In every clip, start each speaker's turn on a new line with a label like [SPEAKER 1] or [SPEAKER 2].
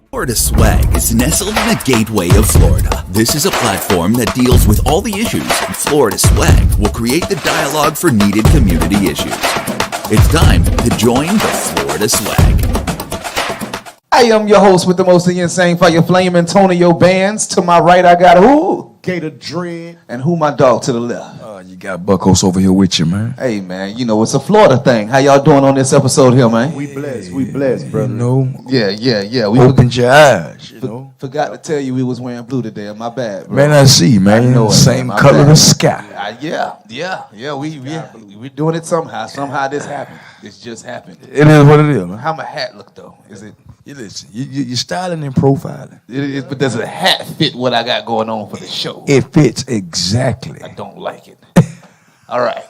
[SPEAKER 1] Florida Swag is nestled in the gateway of Florida. This is a platform that deals with all the issues, and Florida Swag will create the dialogue for needed community issues. It's time to join the Florida Swag.
[SPEAKER 2] I am your host with the most of the insane fire flame, Antonio Bands. To my right, I got who?
[SPEAKER 3] Gator Dread.
[SPEAKER 2] And who my dog to the left?
[SPEAKER 4] You got Buckos over here with you, man.
[SPEAKER 2] Hey, man, you know, it's a Florida thing. How y'all doing on this episode here, man?
[SPEAKER 3] We blessed, brother.
[SPEAKER 4] You know,
[SPEAKER 2] Yeah.
[SPEAKER 4] we opened your eyes, you know.
[SPEAKER 2] Forgot to tell you we was wearing blue today. My bad, bro.
[SPEAKER 4] Man, I see, man.
[SPEAKER 2] I know it,
[SPEAKER 4] Same
[SPEAKER 2] man.
[SPEAKER 4] color
[SPEAKER 2] bad.
[SPEAKER 4] of sky.
[SPEAKER 2] Yeah. We doing it somehow. Somehow this happened. This just happened.
[SPEAKER 4] It is what it is, man.
[SPEAKER 2] How my hat look, though? Is it?
[SPEAKER 4] You listen, you're styling and profiling.
[SPEAKER 2] But does the hat fit what I got going on for the show?
[SPEAKER 4] It fits exactly.
[SPEAKER 2] I don't like it. All right.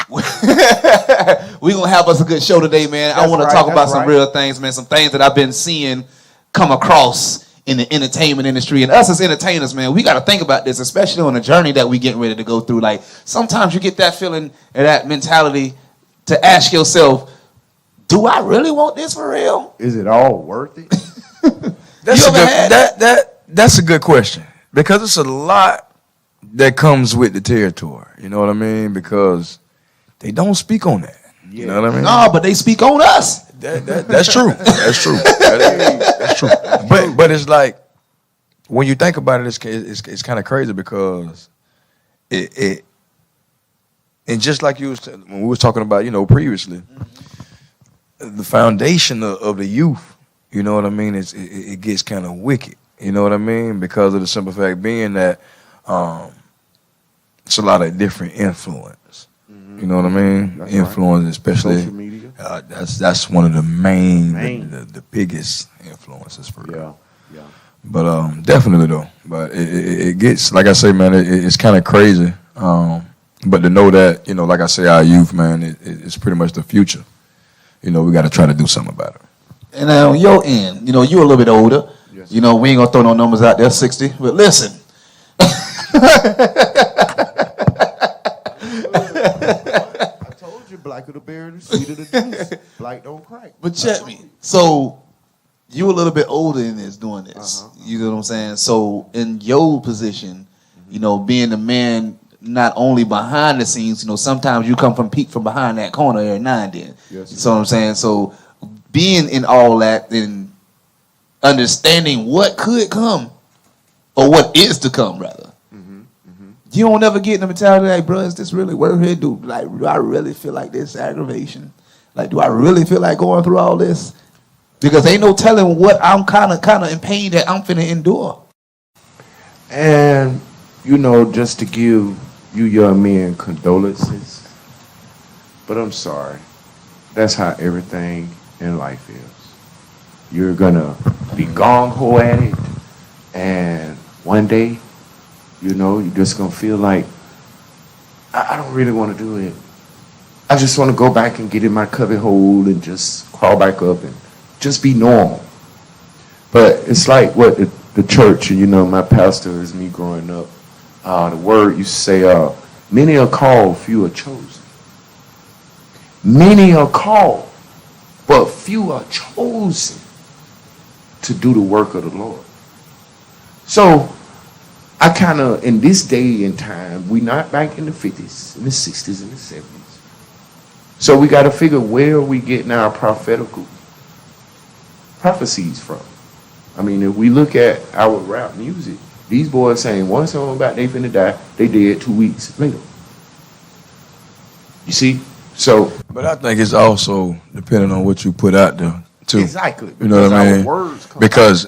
[SPEAKER 2] We're going to have us a good show today, man. I want to talk about some real things, man. Some things that I've been seeing come across in the entertainment industry. And us as entertainers, man, we got to think about this, especially on the journey that we getting ready to go through. Like, sometimes you get that feeling and that mentality to ask yourself, do I really want this for real?
[SPEAKER 3] Is it all worth it?
[SPEAKER 4] That's a good question, because it's a lot that comes with the territory. You know what I mean? Because they don't speak on that. Yeah. You know what I mean?
[SPEAKER 2] No, but they speak on us.
[SPEAKER 4] That's true. That's true. That's true. But it's like, when you think about it, it's kind of crazy, because it and just like when we was talking about, you know, previously, the foundation of the youth, you know what I mean, it gets kind of wicked, you know what I mean, because of the simple fact being that it's a lot of different influence, you know what I mean, that's influence, right. Especially
[SPEAKER 3] social media.
[SPEAKER 4] That's one of the main. The biggest influences for real. Yeah. But definitely though, but it gets, like I say, man, it's kind of crazy. But to know that, you know, like I say, our youth, man, it's pretty much the future. You know, we got to try to do something about it.
[SPEAKER 2] And on your end, you know, you're a little bit older. Yes. You know, we ain't going to throw no numbers out there, 60. But listen.
[SPEAKER 3] I told you, black of the bear, the sweet of the juice. Black don't crack.
[SPEAKER 2] But check me. So, you a little bit older in this, doing this. Uh-huh. You know what I'm saying? So, in your position, you know, being the man not only behind the scenes, you know, sometimes you come from peek from behind that corner every now and then. Yes, you know what I'm saying? So being in all that and understanding what could come, or what is to come, rather. You don't ever get in the mentality like, bro, is this really worth it? Do I really feel like this aggravation? Like, do I really feel like going through all this? Because ain't no telling what I'm kind of in pain that I'm finna endure.
[SPEAKER 3] And, you know, just to give you young men condolences, but I'm sorry. That's how everything in life is. You're gonna be gung-ho at it, and one day, you know, you're just gonna feel like, I don't really want to do it. I just want to go back and get in my cubby hole and just crawl back up and just be normal. But it's like what the church, and you know, my pastor is me growing up. The word used to say, many are called, few are chosen. Many are called, but few are chosen to do the work of the Lord. So, I kind of, in this day and time, we not back in the 50s, in the 60s, and the 70s. So we got to figure where are we getting our prophetical prophecies from. I mean, if we look at our rap music, these boys saying one song about they finna die, they dead 2 weeks later. You see? So,
[SPEAKER 4] but I think it's also depending on what you put out there too.
[SPEAKER 3] Exactly.
[SPEAKER 4] You know what I mean? Because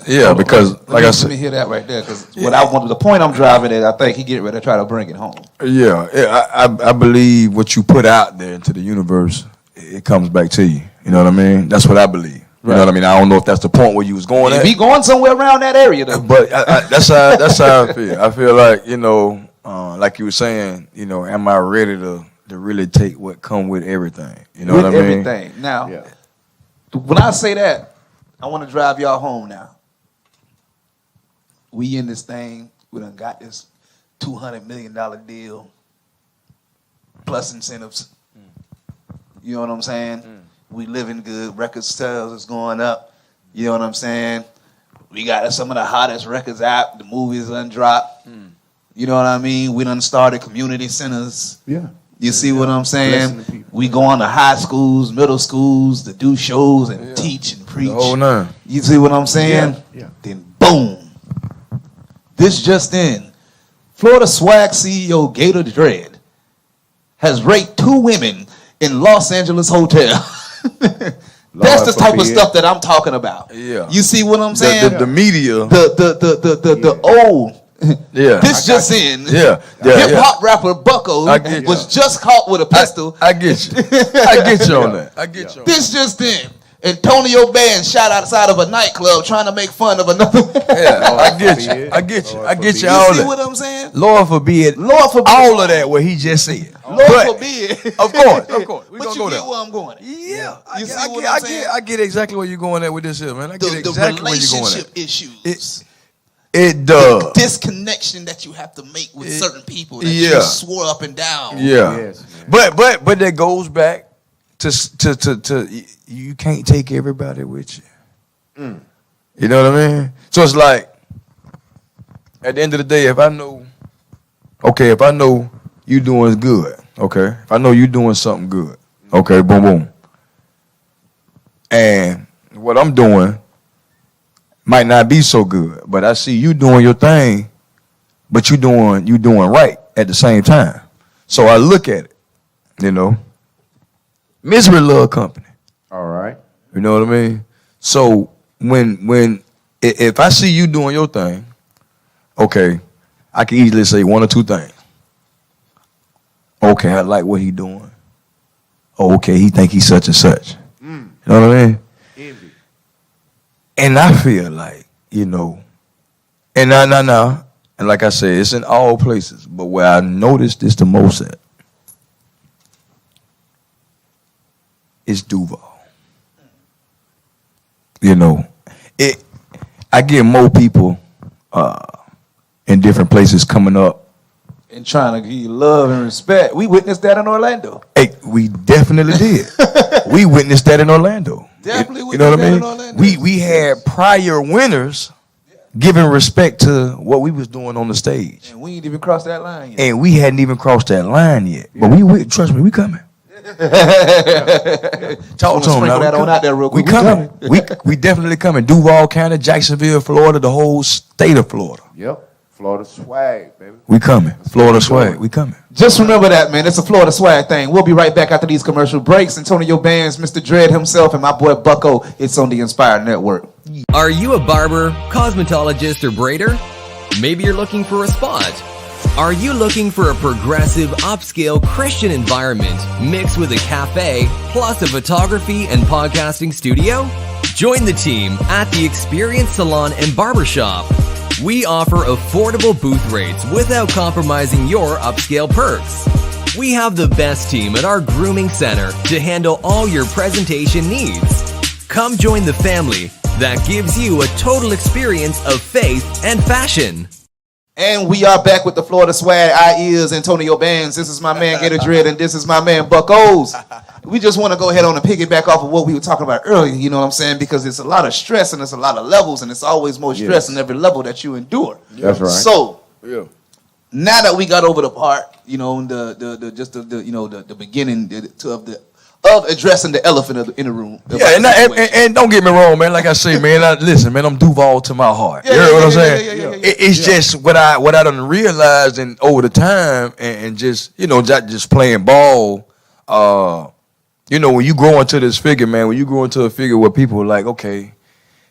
[SPEAKER 4] like I said,
[SPEAKER 2] let me hear that right there. Because what I wanted, the point I'm driving at, I think he getting ready to try to bring it home.
[SPEAKER 4] Yeah, I believe what you put out there into the universe, it comes back to you. You know what I mean? That's what I believe. You know what I mean? I don't know if that's the point where you was going at.
[SPEAKER 2] We going somewhere around that area though.
[SPEAKER 4] But that's how I feel. I feel like, like you were saying, am I ready to really take what come with everything? You know
[SPEAKER 2] With
[SPEAKER 4] what I mean?
[SPEAKER 2] everything. Now, when I say that, I want to drive y'all home now. We in this thing. We done got this $200 million deal plus incentives. You know what I'm saying? We living good. Record sales is going up. You know what I'm saying? We got some of the hottest records out. The movies done dropped. You know what I mean? We done started community centers.
[SPEAKER 3] Yeah.
[SPEAKER 2] You see what I'm
[SPEAKER 3] Blessing
[SPEAKER 2] saying?
[SPEAKER 3] the people.
[SPEAKER 2] We go on to high schools, middle schools to do shows and teach and preach.
[SPEAKER 4] The whole nine.
[SPEAKER 2] You see what I'm saying?
[SPEAKER 3] Yeah.
[SPEAKER 2] Then boom. This just in. Florida Swag CEO Gator Dread has raped 2 women in Los Angeles hotel. That's the type of
[SPEAKER 3] forbid.
[SPEAKER 2] stuff that I'm talking about.
[SPEAKER 4] Yeah.
[SPEAKER 2] You see what I'm saying?
[SPEAKER 4] The media.
[SPEAKER 2] The old.
[SPEAKER 4] Yeah.
[SPEAKER 2] This just in.
[SPEAKER 4] Yeah.
[SPEAKER 2] Hip hop rapper Bucko
[SPEAKER 4] I get
[SPEAKER 2] was
[SPEAKER 4] you.
[SPEAKER 2] just caught with a pistol.
[SPEAKER 4] I get you. I get you on that. I get you.
[SPEAKER 2] This just in. Antonio Bands shot outside of a nightclub trying to make fun of another.
[SPEAKER 4] Yeah, I get you. I get you. I get you
[SPEAKER 2] You
[SPEAKER 4] all
[SPEAKER 2] see
[SPEAKER 4] that.
[SPEAKER 2] what I'm saying?
[SPEAKER 4] Lord forbid.
[SPEAKER 2] Lord forbid.
[SPEAKER 4] All of that what he just said.
[SPEAKER 2] Lord
[SPEAKER 4] But,
[SPEAKER 2] forbid.
[SPEAKER 4] Of course. We
[SPEAKER 2] But
[SPEAKER 4] gonna
[SPEAKER 2] you
[SPEAKER 4] go
[SPEAKER 2] get
[SPEAKER 4] there.
[SPEAKER 2] where I'm going.
[SPEAKER 4] Yeah,
[SPEAKER 2] You see what I'm saying?
[SPEAKER 4] I get exactly where you're going at with this here, man. I get
[SPEAKER 2] The
[SPEAKER 4] exactly where you're going
[SPEAKER 2] relationship
[SPEAKER 4] at.
[SPEAKER 2] issues.
[SPEAKER 4] It does.
[SPEAKER 2] Disconnection that you have to make with certain people that
[SPEAKER 4] yeah.
[SPEAKER 2] you swore up and down.
[SPEAKER 4] Yeah.
[SPEAKER 3] Yes, man.
[SPEAKER 4] But that goes back to you can't take everybody with you. You know what I mean? So it's like at the end of the day, if I know you doing good, okay, if I know you doing something good, okay, boom, boom, and what I'm doing might not be so good, but I see you doing your thing, but you doing right at the same time. So I look at it, misery love company.
[SPEAKER 3] All right.
[SPEAKER 4] You know what I mean? So if I see you doing your thing, okay, I can easily say one or two things. Okay, I like what he doing. Oh, okay, he think he's such and such. You know what I mean?
[SPEAKER 3] Envy.
[SPEAKER 4] And I feel like, and now, and like I said, it's in all places, but where I noticed this the most at is Duval. I get more people in different places coming up.
[SPEAKER 2] And trying to give you love and respect. We witnessed that in Orlando.
[SPEAKER 4] Hey, we definitely did. We witnessed that in Orlando.
[SPEAKER 2] Definitely
[SPEAKER 4] You know what I
[SPEAKER 2] witnessed
[SPEAKER 4] mean?
[SPEAKER 2] that in Orlando.
[SPEAKER 4] We had prior winners giving respect to what we was doing on the stage.
[SPEAKER 2] And we ain't even crossed that line yet.
[SPEAKER 4] And we hadn't even crossed that line yet. But trust me, we coming. Talk to them
[SPEAKER 2] sprinkle
[SPEAKER 4] now.
[SPEAKER 2] that on out there real quick.
[SPEAKER 4] We coming. We definitely coming. Duval County, Jacksonville, Florida, the whole state of Florida.
[SPEAKER 3] Yep. Florida swag, baby.
[SPEAKER 4] We coming. Florida swag. We coming.
[SPEAKER 2] Just remember that, man. It's a Florida swag thing. We'll be right back after these commercial breaks. Antonio Bands, Mr. Dread himself, and my boy Bucko. It's on the Inspired Network.
[SPEAKER 5] Are you a barber, cosmetologist, or braider? Maybe you're looking for a spot. Are you looking for a progressive, upscale Christian environment mixed with a cafe, plus a photography and podcasting studio? Join the team at the Experience Salon and Barbershop. We offer affordable booth rates without compromising your upscale perks. We have the best team at our grooming center to handle all your presentation needs. Come join the family that gives you a total experience of faith and fashion.
[SPEAKER 2] And we are back with the Florida swag. I is Antonio Bands. This is my man Gator Dread, and this is my man Buckos. We just want to go ahead on and piggyback off of what we were talking about earlier, you know what I'm saying? Because it's a lot of stress and it's a lot of levels, and it's always more stress in every level that you endure.
[SPEAKER 3] That's right.
[SPEAKER 2] So
[SPEAKER 4] Yeah.
[SPEAKER 2] now that we got over the part, the beginning of addressing the elephant in the room.
[SPEAKER 4] Yeah, and don't get me wrong, man. Like I say, man, listen, man, I'm Duval to my heart.
[SPEAKER 2] Yeah,
[SPEAKER 4] you heard
[SPEAKER 2] yeah,
[SPEAKER 4] what I'm
[SPEAKER 2] yeah,
[SPEAKER 4] saying?
[SPEAKER 2] yeah.
[SPEAKER 4] It's just what I done realized and over the time and just just playing ball. When you grow into this figure, man, when you grow into a figure where people are like, okay,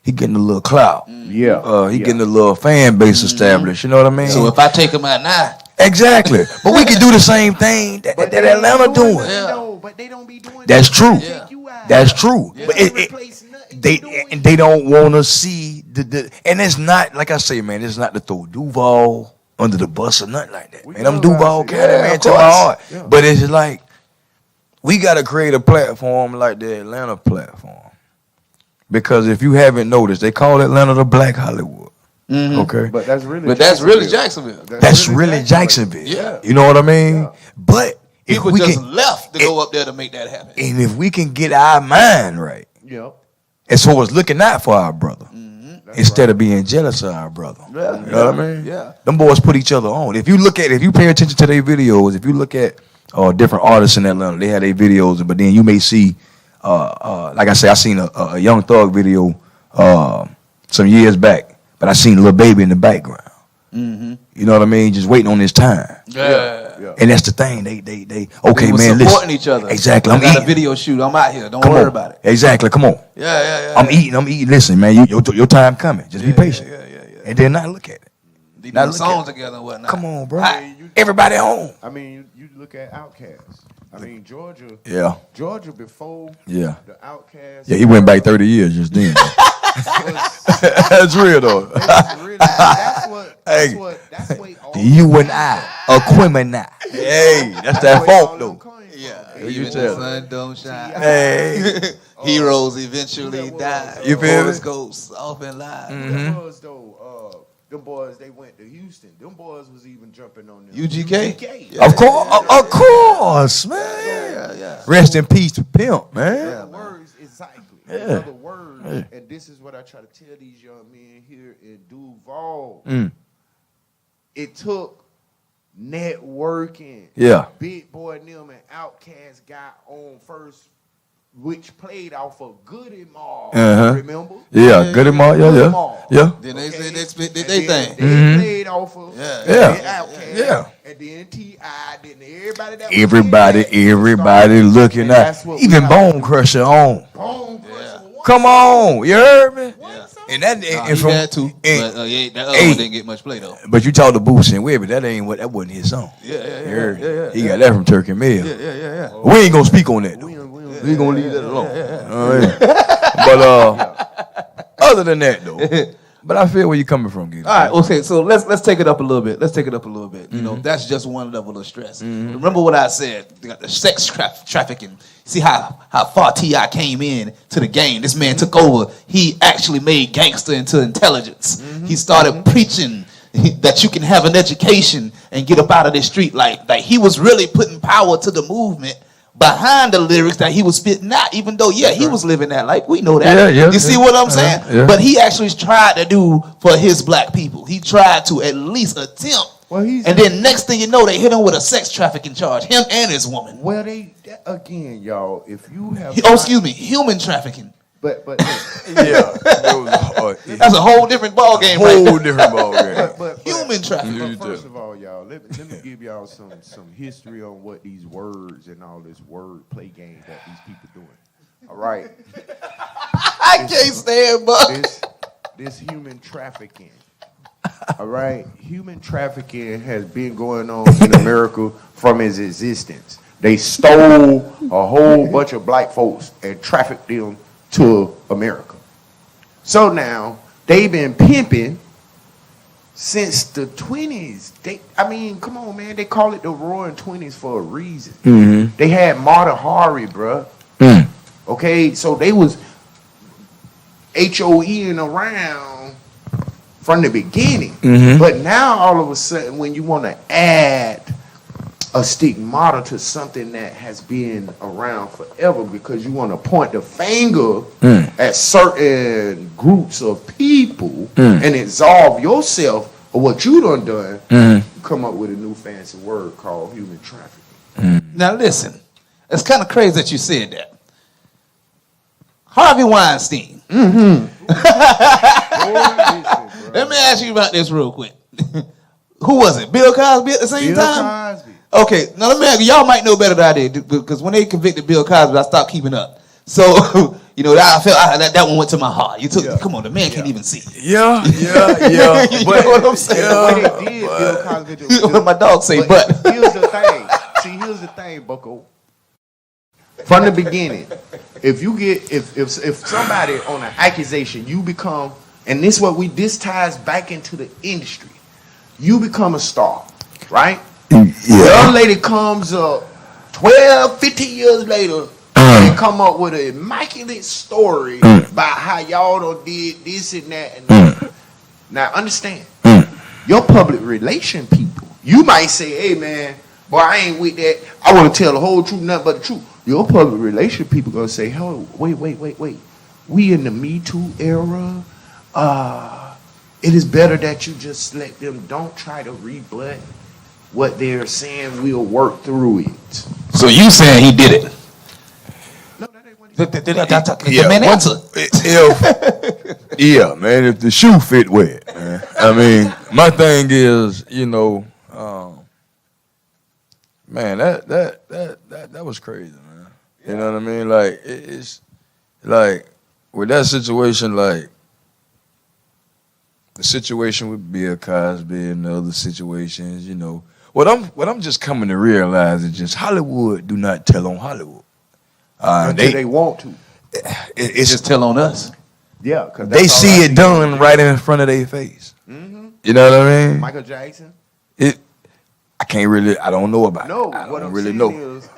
[SPEAKER 4] he getting a little clout.
[SPEAKER 3] Yeah.
[SPEAKER 4] He getting a little fan base established. You know what I mean?
[SPEAKER 2] So if I take him out now,
[SPEAKER 4] exactly. But we can do the same thing that Atlanta doing.
[SPEAKER 3] No, but they don't be doing
[SPEAKER 4] That's
[SPEAKER 3] that.
[SPEAKER 4] true.
[SPEAKER 3] Take you out.
[SPEAKER 4] That's true.
[SPEAKER 3] They
[SPEAKER 4] But
[SPEAKER 3] don't replace nothing.
[SPEAKER 4] they don't want to see the and it's not like I say, man. It's not to throw Duval under the bus or nothing like that. Man, I'm Duval County, man, to my heart. Yeah. But it's like we got to create a platform like the Atlanta platform, because if you haven't noticed, they call Atlanta the Black Hollywood. Mm-hmm. Okay,
[SPEAKER 2] but that's really Jacksonville.
[SPEAKER 4] That's really Jacksonville. Yeah, you know what I mean. Yeah. But if
[SPEAKER 2] people
[SPEAKER 4] we
[SPEAKER 2] just left to go up there to make that happen,
[SPEAKER 4] and if we can get our mind right, as far as looking out for our brother, instead of being jealous of our brother, you know what I mean? Yeah, them boys put each other on. If you pay attention to their videos, if you look at different artists in Atlanta, they have their videos, but then you may see, like I say, I seen a Young Thug video some years back. But I seen Lil Baby in the background. Mm-hmm. You know what I mean? Just waiting on his time. Yeah. And that's the thing. They okay, man.
[SPEAKER 2] Supporting each other.
[SPEAKER 4] Exactly.
[SPEAKER 2] I'm eating a video shoot. I'm out here. Don't worry about it.
[SPEAKER 4] Exactly. Come on.
[SPEAKER 2] Yeah.
[SPEAKER 4] I'm eating. Listen, man. Your time coming. Just be patient. Yeah. And then not look at it.
[SPEAKER 2] They do songs together and whatnot.
[SPEAKER 4] Come on, bro. Everybody home.
[SPEAKER 3] I mean, you look at Outkast. I mean, Georgia.
[SPEAKER 4] Yeah.
[SPEAKER 3] Georgia before.
[SPEAKER 4] Yeah.
[SPEAKER 3] The Outkast.
[SPEAKER 4] Yeah, he went back 30 years just then. That's real though.
[SPEAKER 3] That's what
[SPEAKER 4] you and I are criminal. Hey, that's that folk though.
[SPEAKER 2] Yeah, even the sun don't shine.
[SPEAKER 4] Hey,
[SPEAKER 2] heroes eventually die.
[SPEAKER 4] You feel me?
[SPEAKER 2] Ghosts off and live.
[SPEAKER 3] Them boys, they went to Houston. Them boys was even jumping on them.
[SPEAKER 2] UGK?
[SPEAKER 4] Yeah. Of course, man. Yeah. Rest in peace to Pimp, man.
[SPEAKER 3] Yeah, words, exactly. In other words, and this is what I try to tell these young men here in Duval. It took networking.
[SPEAKER 4] Yeah.
[SPEAKER 3] Big Boy Nim and Outkast got on first, which played off of Goody Mob. Remember?
[SPEAKER 4] Yeah, Goody Mob. Yeah.
[SPEAKER 2] Then they said they spit their thing.
[SPEAKER 3] They played off of Outkast.
[SPEAKER 4] Yeah.
[SPEAKER 3] And then T.I. Then
[SPEAKER 4] everybody looking at. Even Bone Crusher on.
[SPEAKER 3] Bone Crusher.
[SPEAKER 4] Come on, you heard me? Yeah. And that
[SPEAKER 2] he had to, but that other one didn't get much play though.
[SPEAKER 4] But you talked to Boots and Webby, that wasn't his song.
[SPEAKER 2] Yeah.
[SPEAKER 4] He got that from Turkey Mill.
[SPEAKER 2] Yeah.
[SPEAKER 4] We ain't gonna speak on that though. We ain't gonna leave that alone. But other than that though. But I feel where you're coming from, Gabe.
[SPEAKER 2] All right, okay, so let's take it up a little bit. You know, that's just one level of stress. Remember what I said, the sex trafficking. See how far T.I. came in to the game. This man took over. He actually made gangster into intelligence. He started preaching that you can have an education and get up out of the street. Like he was really putting power to the movement behind the lyrics that he was spitting out, even though, he was living that life. We know that. You see what I'm saying?
[SPEAKER 4] Yeah.
[SPEAKER 2] But he actually tried to do for his black people. He tried to at least attempt. And then next thing you know, they hit him with a sex trafficking charge. Him and his woman.
[SPEAKER 3] Well, again, y'all, if you have...
[SPEAKER 2] human trafficking.
[SPEAKER 3] But
[SPEAKER 2] that's a whole different ball game.
[SPEAKER 3] But
[SPEAKER 2] human trafficking.
[SPEAKER 3] First of all, y'all, let me give y'all some history on what these words and all this word play game that these people doing. All right.
[SPEAKER 2] I can't stand
[SPEAKER 3] this human trafficking. All right, human trafficking has been going on in America from its existence. They stole a whole bunch of black folks and trafficked them to America. So now they've been pimping since the 20s. Come on, man. They call it the Roaring 20s for a reason. They had Marta Hari, bruh. Okay, so they was HOEing around from the beginning. But now all of a sudden, when you want to add a stigmata to something that has been around forever, because you want to point the finger at certain groups of people and absolve yourself of what you done, you come up with a new fancy word called human trafficking.
[SPEAKER 2] Now listen, it's kind of crazy that you said that. Harvey Weinstein. Let me ask you about this real quick. Who was it? Bill Cosby at the same time?
[SPEAKER 3] Cosby.
[SPEAKER 2] Okay, now let me ask you, y'all might know better than I did, because when they convicted Bill Cosby, I stopped keeping up. So, I felt that one went to my heart. Come on, the man can't even see.
[SPEAKER 4] Yeah.
[SPEAKER 2] You know what I'm saying?
[SPEAKER 3] The way they did Bill Cosby.
[SPEAKER 2] What my dog say, but.
[SPEAKER 3] Here's the thing. Bucko. From the beginning, if you get if somebody on an accusation, you become, and this ties back into the industry. You become a star, right? Young lady comes up 12, 15 years later and come up with an immaculate story about how y'all done did this and that and that. Now understand, your public relation people, you might say, hey man, boy, I ain't with that. I want to tell the whole truth, nothing but the truth. Your public relation people gonna say, oh, wait. We in the Me Too era. It is better that you just let them, don't try to rebut what they're saying. We'll work through it.
[SPEAKER 6] So you saying he did it?
[SPEAKER 3] No, that ain't what he said.
[SPEAKER 6] The man answer.
[SPEAKER 4] Yeah, man, if the shoe fit wet, man. I mean, my thing is, man, that was crazy, man. You know what I mean? Like, it's like with that situation, like the situation with Bill Cosby and the other situations, what I'm just coming to realize is just Hollywood do not tell on Hollywood.
[SPEAKER 3] They want to.
[SPEAKER 4] It's
[SPEAKER 2] Just tell on us.
[SPEAKER 3] Yeah, because
[SPEAKER 4] they see it done right in front of their face.
[SPEAKER 3] Mm-hmm.
[SPEAKER 4] You know what I mean?
[SPEAKER 3] Michael Jackson.
[SPEAKER 4] I don't know about
[SPEAKER 3] No,
[SPEAKER 4] it. I
[SPEAKER 3] what
[SPEAKER 4] don't
[SPEAKER 3] I'm
[SPEAKER 4] really
[SPEAKER 3] saying
[SPEAKER 4] know.
[SPEAKER 3] is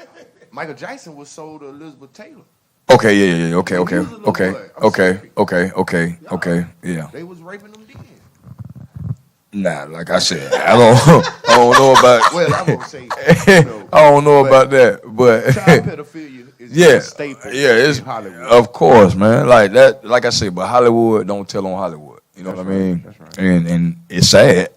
[SPEAKER 3] Michael Jackson was sold to Elizabeth Taylor.
[SPEAKER 4] Okay, yeah. Okay.
[SPEAKER 3] He was a little boy. I'm
[SPEAKER 4] Okay, yeah.
[SPEAKER 3] They was raping them then.
[SPEAKER 4] Nah, like I said, I don't know about.
[SPEAKER 3] Well, I'm gonna say,
[SPEAKER 4] I don't know about that, but
[SPEAKER 3] child pedophilia is
[SPEAKER 4] yeah,
[SPEAKER 3] a staple.
[SPEAKER 4] it's
[SPEAKER 3] in Hollywood.
[SPEAKER 4] of course, man. Like that, like I said, but Hollywood don't tell on Hollywood. You know
[SPEAKER 3] That's
[SPEAKER 4] what I mean?
[SPEAKER 3] right, that's right.
[SPEAKER 4] And it's sad,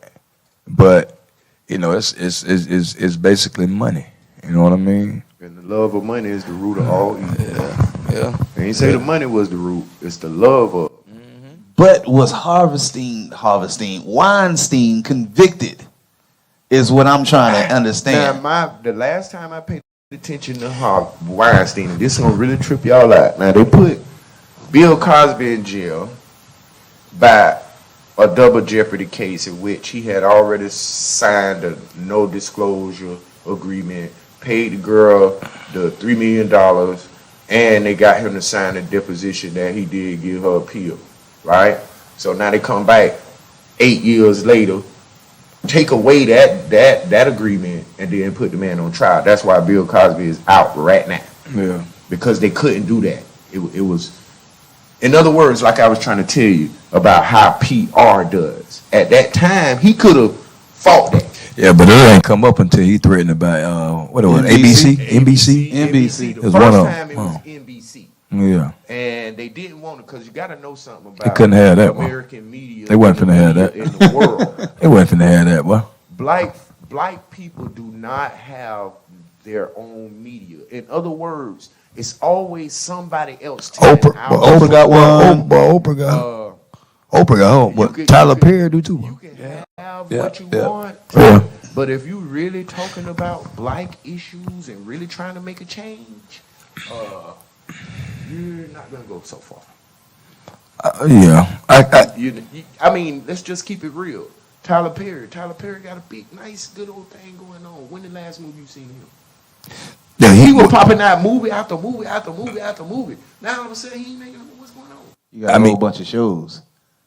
[SPEAKER 4] but it's basically money. You know what I mean?
[SPEAKER 3] And the love of money is the root of all evil.
[SPEAKER 4] Yeah.
[SPEAKER 3] They ain't say the money was the root. It's the love of.
[SPEAKER 2] But was Weinstein convicted? Is what I'm trying to understand.
[SPEAKER 3] Now, the last time I paid attention to Weinstein, and this gonna really trip y'all out. Now they put Bill Cosby in jail by a double jeopardy case in which he had already signed a no disclosure agreement, paid the girl the $3 million, and they got him to sign a deposition that he did give her a pill, right? So now they come back 8 years later, take away that agreement, and then put the man on trial. That's why Bill Cosby is out right now.
[SPEAKER 4] Yeah.
[SPEAKER 3] Because they couldn't do that. It was, in other words, like I was trying to tell you about how PR does. At that time, he could have fought that.
[SPEAKER 4] Yeah, but it ain't come up until he threatened about what it was,
[SPEAKER 2] NBC?
[SPEAKER 4] NBC.
[SPEAKER 2] NBC.
[SPEAKER 3] The
[SPEAKER 4] It was
[SPEAKER 3] first
[SPEAKER 4] one of
[SPEAKER 3] time it
[SPEAKER 4] them.
[SPEAKER 3] was NBC.
[SPEAKER 4] Yeah.
[SPEAKER 3] And they didn't want it because you got to know something about
[SPEAKER 4] They couldn't have that one.
[SPEAKER 3] American media.
[SPEAKER 4] They wasn't finna have that.
[SPEAKER 3] In the world.
[SPEAKER 4] They wasn't finna have that, boy.
[SPEAKER 3] Black people do not have their own media. In other words, it's always somebody else.
[SPEAKER 4] Oprah got one. Oprah got. Oprah got home.
[SPEAKER 3] you
[SPEAKER 4] What
[SPEAKER 3] could-
[SPEAKER 4] Tyler
[SPEAKER 3] you could-
[SPEAKER 4] Perry do too.
[SPEAKER 3] You can have
[SPEAKER 4] Yeah,
[SPEAKER 3] what you
[SPEAKER 4] yeah.
[SPEAKER 3] want.
[SPEAKER 4] Yeah.
[SPEAKER 3] But if you really talking about black issues and really trying to make a change, you're not gonna go so far.
[SPEAKER 4] Yeah.
[SPEAKER 3] I mean, let's just keep it real. Tyler Perry got a big, nice, good old thing going on. When the last movie you seen him?
[SPEAKER 4] Yeah,
[SPEAKER 3] He was popping out movie after movie after movie after movie. Now all of a sudden he ain't making a movie. What's going on?
[SPEAKER 2] You got a whole bunch of shows.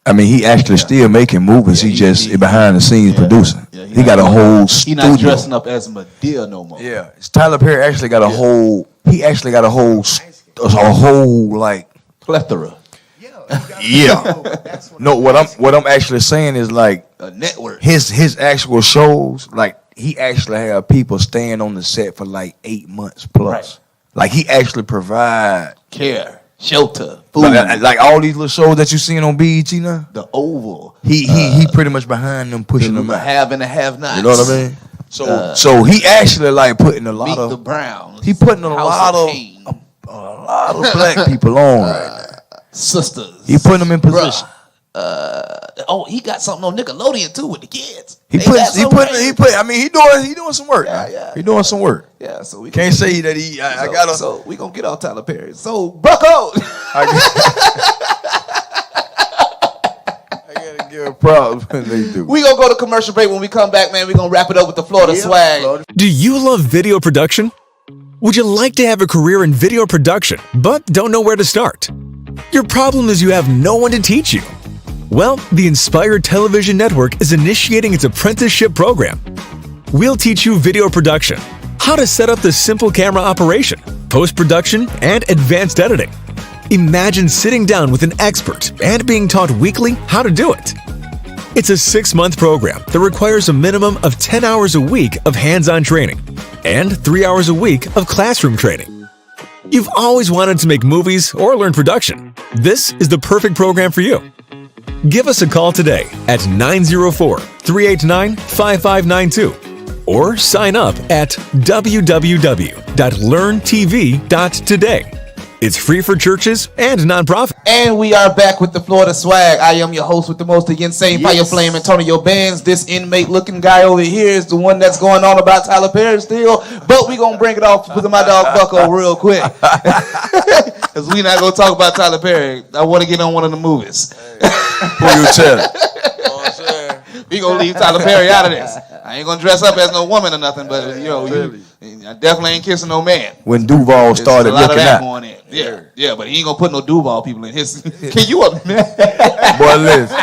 [SPEAKER 4] I mean, he actually still making movies.
[SPEAKER 2] Yeah,
[SPEAKER 4] he just
[SPEAKER 2] he-
[SPEAKER 4] behind the scenes
[SPEAKER 2] yeah.
[SPEAKER 4] producing.
[SPEAKER 2] Yeah,
[SPEAKER 4] he got a whole
[SPEAKER 2] He
[SPEAKER 4] studio.
[SPEAKER 2] not dressing up as Madea no more.
[SPEAKER 4] Yeah, Tyler Perry actually got a whole. He actually got a whole like.
[SPEAKER 2] Plethora.
[SPEAKER 4] Yeah. No, what I'm actually saying is like
[SPEAKER 2] A network.
[SPEAKER 4] his actual shows. Like he actually have people staying on the set for like 8 months plus.
[SPEAKER 2] Right.
[SPEAKER 4] Like he actually provide
[SPEAKER 2] Care. Shelter. Food.
[SPEAKER 4] like all these little shows that you seeing on BET now.
[SPEAKER 2] The Oval.
[SPEAKER 4] He pretty much behind them pushing them
[SPEAKER 2] The
[SPEAKER 4] out.
[SPEAKER 2] have and the have nots.
[SPEAKER 4] You know what I mean? So he actually like putting a lot
[SPEAKER 2] Meet
[SPEAKER 4] of
[SPEAKER 2] the Browns.
[SPEAKER 4] he putting a
[SPEAKER 2] House
[SPEAKER 4] lot of
[SPEAKER 2] Pain.
[SPEAKER 4] a lot of black people on right now.
[SPEAKER 2] Sisters.
[SPEAKER 4] He putting them in position.
[SPEAKER 2] Oh, he got something on Nickelodeon too with the kids.
[SPEAKER 4] He
[SPEAKER 2] They
[SPEAKER 4] put
[SPEAKER 2] got something right.
[SPEAKER 4] I mean he doing some work.
[SPEAKER 2] Yeah,
[SPEAKER 4] man.
[SPEAKER 2] yeah.
[SPEAKER 4] He doing some work.
[SPEAKER 2] Yeah, so we
[SPEAKER 4] Can't say that he I gotta
[SPEAKER 2] So we gonna get off Tyler Perry. So Bucko.
[SPEAKER 4] I gotta give props when they do.
[SPEAKER 2] We gonna go to commercial break. When we come back, man, we gonna wrap it up with the Florida swag.
[SPEAKER 5] Do you love video production?
[SPEAKER 7] Would you like to have a career in video production, but don't know where to start? Your problem is you have no one to teach you. Well, the Inspired Television Network is initiating its apprenticeship program. We'll teach you video production, how to set up the simple camera operation, post-production, and advanced editing. Imagine sitting down with an expert and being taught weekly how to do it. It's a 6-month program that requires a minimum of 10 hours a week of hands-on training and 3 hours a week of classroom training. You've always wanted to make movies or learn production. This is the perfect program for you. Give us a call today at 904-389-5592 or sign up at www.learntv.today. It's free for churches and nonprofits.
[SPEAKER 2] And we are back with the Florida Swag. I am your host with the most, the insane fire flame, Antonio Bands. This inmate looking guy over here is the one that's going on about Tyler Perry still. But we going to bring it off with my dog Bucko real quick. Because we not going to talk about Tyler Perry. I want to get on one of the movies.
[SPEAKER 4] Who you telling?
[SPEAKER 2] We going to leave Tyler Perry out of this. I ain't going to dress up as no woman or nothing, but I definitely ain't kissing no man.
[SPEAKER 4] When Duval started
[SPEAKER 2] There's a lot
[SPEAKER 4] looking
[SPEAKER 2] of that
[SPEAKER 4] at.
[SPEAKER 2] going in. Yeah, but he ain't gonna put no Duval people in his. Can you imagine?
[SPEAKER 4] Boy, listen.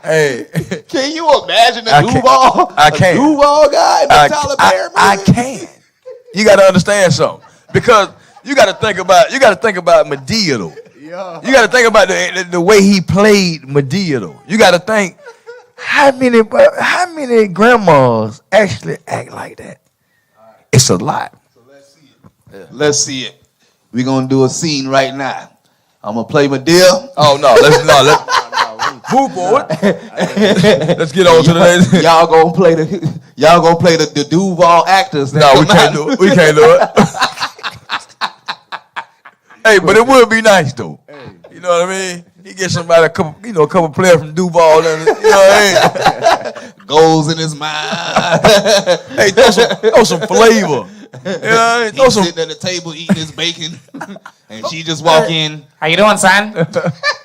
[SPEAKER 4] Hey,
[SPEAKER 2] can you imagine a Duval?
[SPEAKER 4] I can't.
[SPEAKER 2] A Duval guy in the Tyler Perry movie?
[SPEAKER 4] I can't. You got to understand something because you got to think about Madea though. Yeah. You got to think about the way he played Madea though. You got to think how many grandmas actually act like that. It's a lot.
[SPEAKER 2] So let's see it. We're gonna do a scene right now. I'm gonna play Madea.
[SPEAKER 4] Oh no, let's move forward. Let's get on to the next.
[SPEAKER 2] Y'all gonna play the Duval actors.
[SPEAKER 4] No, we can't do it. We can't do it. Hey, but it would be nice though. You know what I mean? He get somebody a couple players from Duval. You know what I mean?
[SPEAKER 2] Goals in his mind.
[SPEAKER 4] Hey, throw some flavor. Yeah,
[SPEAKER 2] he's sitting at the table eating his bacon, and she just walk in. How you doing, son?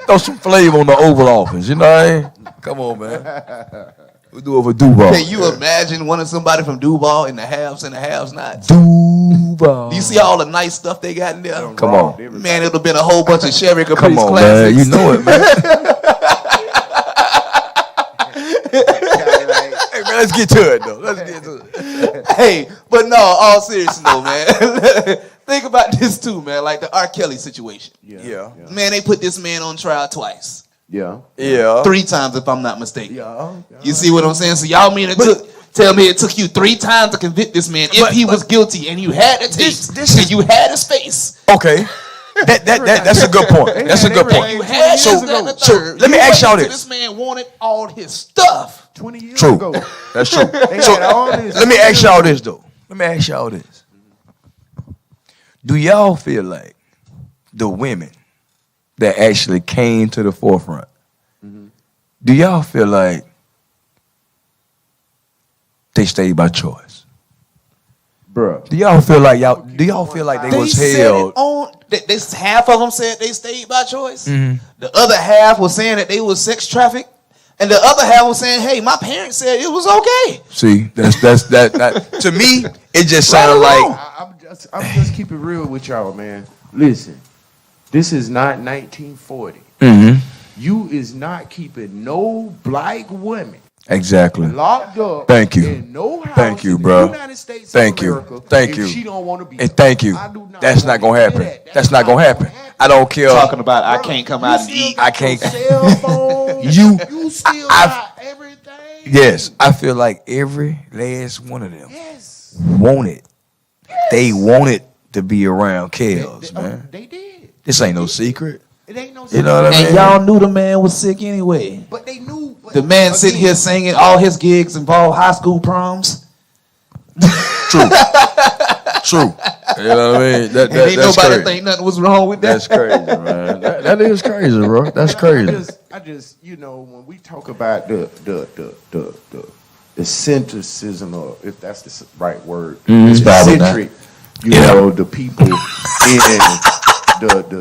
[SPEAKER 4] Throw some flavor on the Oval Office. You know what I mean? Come on, man. We do it for Duval.
[SPEAKER 2] Can you imagine wanting somebody from Duval in the haves and the haves not?
[SPEAKER 4] Duval.
[SPEAKER 2] Do you see all the nice stuff they got in there?
[SPEAKER 4] Come on,
[SPEAKER 2] man. It would have been a whole bunch of Chevy Caprice
[SPEAKER 4] come on,
[SPEAKER 2] classics.
[SPEAKER 4] Man. You know it, man. Hey, man, let's get to it, though. Let's get to it.
[SPEAKER 2] Hey, but no, all seriousness though, man. Think about this too, man. Like the R. Kelly situation.
[SPEAKER 4] Yeah.
[SPEAKER 2] Man, they put this man on trial twice.
[SPEAKER 3] Yeah.
[SPEAKER 2] 3 times, if I'm not mistaken. You see what I'm saying? So y'all mean tell me it took you 3 times to convict this man if he was guilty and you had the tapes and you had his face.
[SPEAKER 4] Okay. That's a good point. That's a good point.
[SPEAKER 2] You had
[SPEAKER 4] So let me ask y'all this.
[SPEAKER 2] This man wanted all his stuff.
[SPEAKER 3] 20 years
[SPEAKER 4] True.
[SPEAKER 3] ago.
[SPEAKER 4] That's true. So let me ask y'all this though. Let me ask y'all this. Do y'all feel like the women that actually came to the forefront, do y'all feel like they stayed by choice?
[SPEAKER 3] Bruh.
[SPEAKER 4] Do y'all feel like they was held?
[SPEAKER 2] Half of them said they stayed by choice. The other half was saying that they was sex trafficked. And the other half was saying, "Hey, my parents said it was okay."
[SPEAKER 4] See, that's to me, it just sounded like
[SPEAKER 3] I'm just keeping it real with y'all, man. Listen, this is not 1940. You is not keeping no black women
[SPEAKER 4] exactly
[SPEAKER 3] locked up.
[SPEAKER 4] Thank you.
[SPEAKER 3] In no house
[SPEAKER 4] Thank you,
[SPEAKER 3] in
[SPEAKER 4] bro.
[SPEAKER 3] the United States
[SPEAKER 4] Thank
[SPEAKER 3] of
[SPEAKER 4] you.
[SPEAKER 3] America
[SPEAKER 4] Thank
[SPEAKER 3] if
[SPEAKER 4] you.
[SPEAKER 3] She don't want to be.
[SPEAKER 4] And thank you. That's not gonna happen. That's not gonna happen. I don't care.
[SPEAKER 2] Talking about I can't come out and eat.
[SPEAKER 4] I can't.
[SPEAKER 3] Cell phone.
[SPEAKER 4] You
[SPEAKER 3] still got everything.
[SPEAKER 4] Yes, I feel like every last one of them
[SPEAKER 3] Yes.
[SPEAKER 4] wanted. They wanted to be around Kels, man.
[SPEAKER 3] They did.
[SPEAKER 4] This ain't no secret.
[SPEAKER 3] It ain't no.
[SPEAKER 4] You know what I mean?
[SPEAKER 2] And y'all knew the man was sick anyway.
[SPEAKER 3] But they knew.
[SPEAKER 2] The man sitting here singing, all his gigs involve high school proms.
[SPEAKER 4] True. True. You know what I mean?
[SPEAKER 2] Ain't
[SPEAKER 4] That's
[SPEAKER 2] nobody
[SPEAKER 4] crazy.
[SPEAKER 2] think nothing was wrong with that.
[SPEAKER 4] That's crazy, man. That is crazy, bro. That's crazy.
[SPEAKER 3] I just, when we talk about the centricism, or if that's the right word, centric, the people in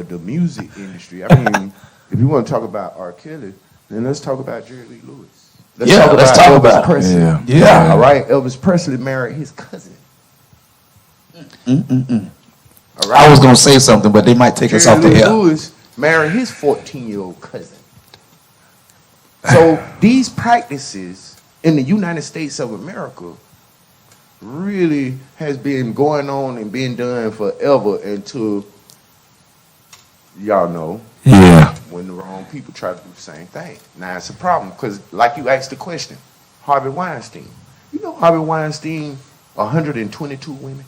[SPEAKER 3] the music industry. I mean, if you want to talk about R. Kelly, then let's talk about Jerry Lee Lewis. Let's talk about Elvis Presley.
[SPEAKER 4] Yeah.
[SPEAKER 3] All right. Elvis Presley married his cousin. All right?
[SPEAKER 2] I was gonna say something, but they might take us off the
[SPEAKER 3] Jerry
[SPEAKER 2] air.
[SPEAKER 3] Lewis married his 14-year-old cousin. So these practices in the United States of America really has been going on and been done forever until y'all know
[SPEAKER 4] Yeah.
[SPEAKER 3] when the wrong people try to do the same thing. Now it's a problem because, like you asked the question, Harvey Weinstein. You know Harvey Weinstein, 122 women.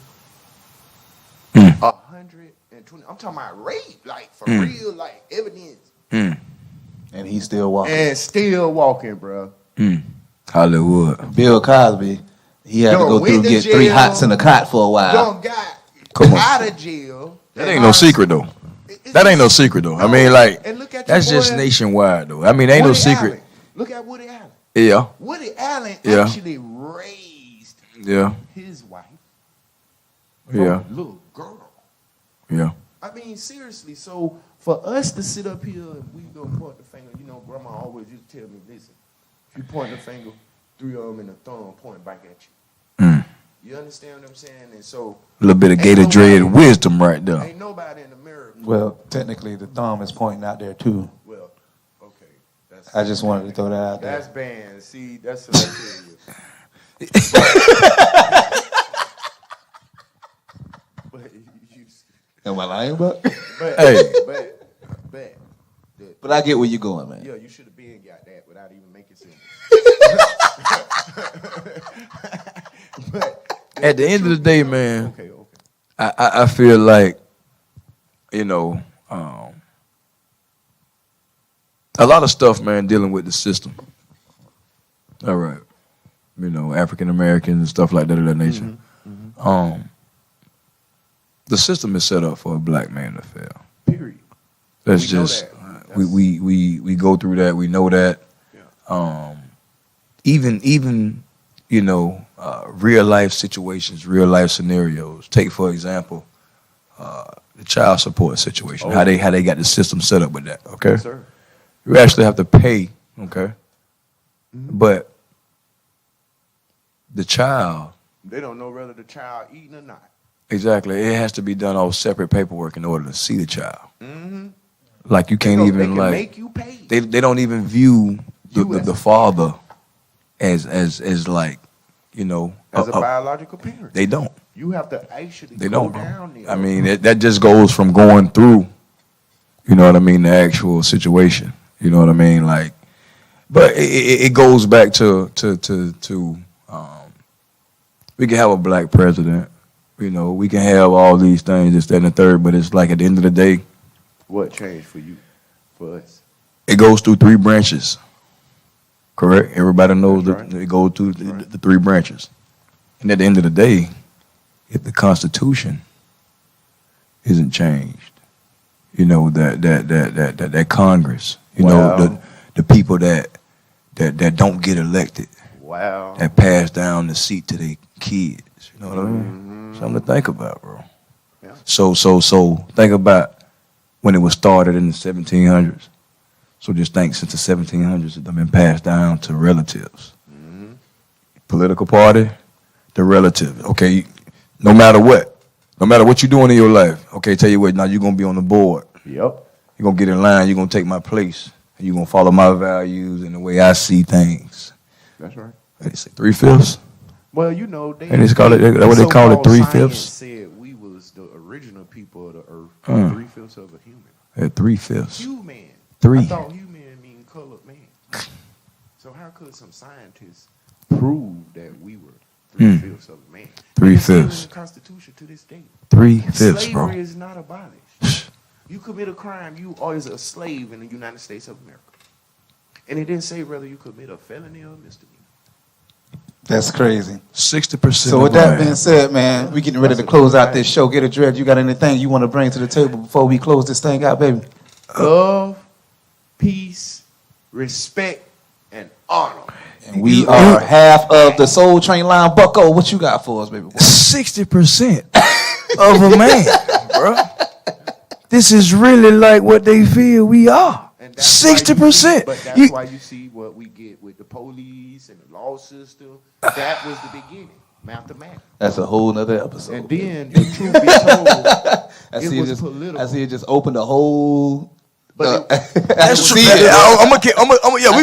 [SPEAKER 3] 120. I'm talking about rape, like for real, like evidence,
[SPEAKER 2] And he's still walking.
[SPEAKER 3] and still walking, bro.
[SPEAKER 4] Hollywood.
[SPEAKER 2] Bill Cosby, he had to
[SPEAKER 3] Done
[SPEAKER 2] go
[SPEAKER 3] went
[SPEAKER 2] through and
[SPEAKER 3] to
[SPEAKER 2] get 3
[SPEAKER 3] jail.
[SPEAKER 2] hots in the cot for a while.
[SPEAKER 3] Done got
[SPEAKER 4] Come on.
[SPEAKER 3] out of jail.
[SPEAKER 4] That ain't no secret though. That ain't no secret though. I mean, like
[SPEAKER 3] And look at your
[SPEAKER 4] that's just
[SPEAKER 3] boy,
[SPEAKER 4] nationwide though. I mean, ain't no
[SPEAKER 3] Woody
[SPEAKER 4] secret.
[SPEAKER 3] Allen. Look at Woody Allen.
[SPEAKER 4] Yeah.
[SPEAKER 3] Woody Allen
[SPEAKER 4] Yeah.
[SPEAKER 3] actually raised
[SPEAKER 4] Yeah.
[SPEAKER 3] his wife from
[SPEAKER 4] Yeah.
[SPEAKER 3] a little girl.
[SPEAKER 4] Yeah.
[SPEAKER 3] I mean, seriously. So for us to sit up here and we gonna point the finger, you know, Grandma always used to tell me, listen, if you point the finger, 3 of them and the thumb point back at you. You understand what I'm saying? And so
[SPEAKER 4] A little bit of
[SPEAKER 3] Ain't
[SPEAKER 4] Gator
[SPEAKER 3] nobody-
[SPEAKER 4] Dread wisdom right there.
[SPEAKER 3] ain't nobody in America.
[SPEAKER 2] Well, technically, the thumb is pointing out there too.
[SPEAKER 3] Well, okay. That's,
[SPEAKER 2] I just wanted to throw that out
[SPEAKER 3] that's
[SPEAKER 2] there.
[SPEAKER 3] banned. See, that's what I tell you. But you,
[SPEAKER 2] Am I lying about?
[SPEAKER 3] but,
[SPEAKER 4] Hey.
[SPEAKER 3] but,
[SPEAKER 2] But I get where you're going, man.
[SPEAKER 3] yeah, you should have been got that without even making sense. But
[SPEAKER 4] At the end of the day, man,
[SPEAKER 3] okay.
[SPEAKER 4] I feel like, you know, a lot of stuff, man, dealing with the system. All right. You know, African Americans and stuff like that of that nature. The system is set up for a black man to fail.
[SPEAKER 3] Period.
[SPEAKER 4] That's
[SPEAKER 3] We know
[SPEAKER 4] just
[SPEAKER 3] that.
[SPEAKER 4] we go through that. We know that. Even you know, real life situations, real life scenarios. Take for example, the child support situation. How they got the system set up with that. Okay,
[SPEAKER 3] Yes, sir.
[SPEAKER 4] you actually have to pay. Okay, but the child.
[SPEAKER 3] They don't know whether the child eating or not.
[SPEAKER 4] Exactly. It has to be done on separate paperwork in order to see the child.
[SPEAKER 3] Mm-hmm.
[SPEAKER 4] Like you can't
[SPEAKER 3] they
[SPEAKER 4] even
[SPEAKER 3] can
[SPEAKER 4] like
[SPEAKER 3] make you pay.
[SPEAKER 4] they don't even view
[SPEAKER 3] You as
[SPEAKER 4] the
[SPEAKER 3] a
[SPEAKER 4] father as like, you know,
[SPEAKER 3] As a biological parent,
[SPEAKER 4] they don't.
[SPEAKER 3] you have to actually
[SPEAKER 4] They
[SPEAKER 3] go
[SPEAKER 4] don't, bro.
[SPEAKER 3] down there.
[SPEAKER 4] I mean, that just goes from going through, you know what I mean, the actual situation. You know what I mean? Like, but it goes back to we can have a black president. You know, we can have all these things, this, that, and the third, but it's like at the end of the day,
[SPEAKER 3] What changed for you, for us?
[SPEAKER 4] it goes through 3 branches. Correct? Everybody knows
[SPEAKER 3] That's
[SPEAKER 4] that
[SPEAKER 3] right.
[SPEAKER 4] it goes through
[SPEAKER 3] That's right.
[SPEAKER 4] the 3 branches. And at the end of the day, if the Constitution isn't changed, you know, that Congress, you
[SPEAKER 3] Wow.
[SPEAKER 4] know, the people that don't get elected,
[SPEAKER 3] Wow.
[SPEAKER 4] that pass down the seat to their kids. You know what I mean? Something to think about, bro.
[SPEAKER 3] Yeah.
[SPEAKER 4] So think about when it was started in the 1700s. So just think since the 1700s, it's been passed down to relatives. Political party, the relative. Okay, no matter what you're doing in your life. Okay, tell you what, now you're gonna be on the board.
[SPEAKER 3] Yep.
[SPEAKER 4] You're gonna get in line. You're gonna take my place. And you're gonna follow my values and the way I see things.
[SPEAKER 3] That's right.
[SPEAKER 4] They say 3/5.
[SPEAKER 3] Well, you know, they
[SPEAKER 4] And it's called it- that's what they call it,
[SPEAKER 3] so-called
[SPEAKER 4] 3/5.
[SPEAKER 3] science said we was the original people of the earth, 3/5 of a human.
[SPEAKER 4] At 3/5.
[SPEAKER 3] Human.
[SPEAKER 4] Three.
[SPEAKER 3] I thought human mean colored man. So how could some scientists prove that we were 3/5 of a man? And it's still in
[SPEAKER 4] 3/5.
[SPEAKER 3] the Constitution to this day.
[SPEAKER 4] 3/5, bro.
[SPEAKER 3] Slavery is not abolished. You commit a crime, you are a slave in the United States of America. And it didn't say whether you commit a felony or a misdemeanor.
[SPEAKER 2] That's crazy.
[SPEAKER 4] 60%.
[SPEAKER 2] So with
[SPEAKER 4] of
[SPEAKER 2] that
[SPEAKER 4] land.
[SPEAKER 2] being said, man, we getting ready to close out this show. Get a dread. You got anything you want to bring to the table before we close this thing out, baby?
[SPEAKER 3] Love, peace, respect, and honor.
[SPEAKER 2] And we are half of the Soul Train line. Bucko, what you got for us, baby?
[SPEAKER 4] 60% of a man, bro. This is really like what they feel we are.
[SPEAKER 3] And that's why you
[SPEAKER 4] 60%.
[SPEAKER 3] see- But that's
[SPEAKER 4] You-
[SPEAKER 3] why you see what we get with the police and the law system. That was the beginning. mathematics.
[SPEAKER 2] That's a whole nother episode.
[SPEAKER 3] And then, the truth be told,
[SPEAKER 2] I
[SPEAKER 3] it
[SPEAKER 2] see
[SPEAKER 3] was
[SPEAKER 2] it just,
[SPEAKER 3] political.
[SPEAKER 2] I see it just opened a whole.
[SPEAKER 3] But
[SPEAKER 4] That's true.
[SPEAKER 2] see it.
[SPEAKER 4] I'm gonna, yeah,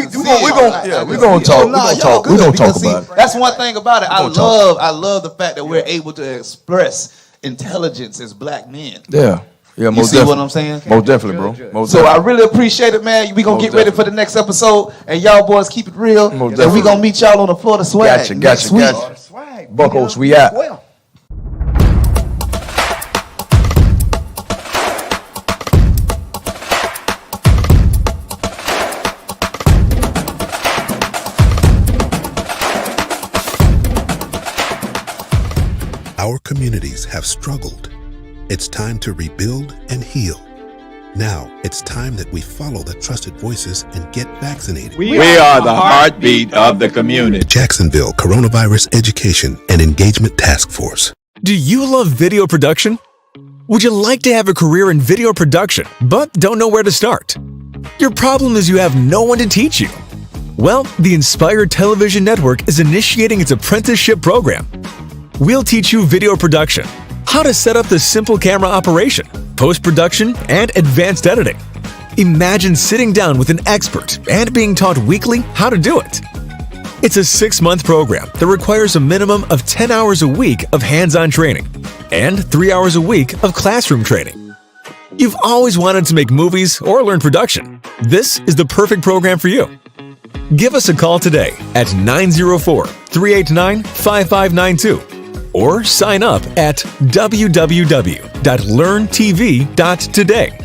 [SPEAKER 4] we gonna talk.
[SPEAKER 2] Nah,
[SPEAKER 4] We gonna
[SPEAKER 2] y'all
[SPEAKER 4] talk.
[SPEAKER 2] good
[SPEAKER 4] We gonna
[SPEAKER 2] because
[SPEAKER 4] talk
[SPEAKER 2] see,
[SPEAKER 4] about it.
[SPEAKER 2] That's one thing about it. I
[SPEAKER 4] gonna talk.
[SPEAKER 2] love the fact that we're able to express intelligence as black men.
[SPEAKER 4] Yeah,
[SPEAKER 2] You
[SPEAKER 4] most
[SPEAKER 2] see what
[SPEAKER 4] definitely.
[SPEAKER 2] I'm saying?
[SPEAKER 4] Most definitely, bro. Most
[SPEAKER 2] So I
[SPEAKER 4] definitely.
[SPEAKER 2] really appreciate it, man. We gonna
[SPEAKER 4] Most
[SPEAKER 2] get ready for the next episode, and y'all boys keep it real.
[SPEAKER 4] Most
[SPEAKER 2] And we
[SPEAKER 4] definitely.
[SPEAKER 2] gonna meet y'all on the Florida Swag
[SPEAKER 4] Gotcha,
[SPEAKER 2] next
[SPEAKER 4] gotcha,
[SPEAKER 2] week.
[SPEAKER 4] gotcha.
[SPEAKER 3] swag.
[SPEAKER 4] Buckos, we out.
[SPEAKER 3] Well.
[SPEAKER 8] Our communities have struggled. It's time to rebuild and heal. Now, it's time that we follow the trusted voices and get vaccinated.
[SPEAKER 6] We are the heartbeat of the community.
[SPEAKER 8] Jacksonville Coronavirus Education and Engagement Task Force.
[SPEAKER 7] Do you love video production? Would you like to have a career in video production, but don't know where to start? Your problem is you have no one to teach you. Well, the Inspire Television Network is initiating its apprenticeship program. We'll teach you video production, how to set up the simple camera operation, post-production, and advanced editing. Imagine sitting down with an expert and being taught weekly how to do it. It's a 6-month program that requires a minimum of 10 hours a week of hands-on training and 3 hours a week of classroom training. You've always wanted to make movies or learn production. This is the perfect program for you. Give us a call today at 904-389-5592 or sign up at www.learntv.today.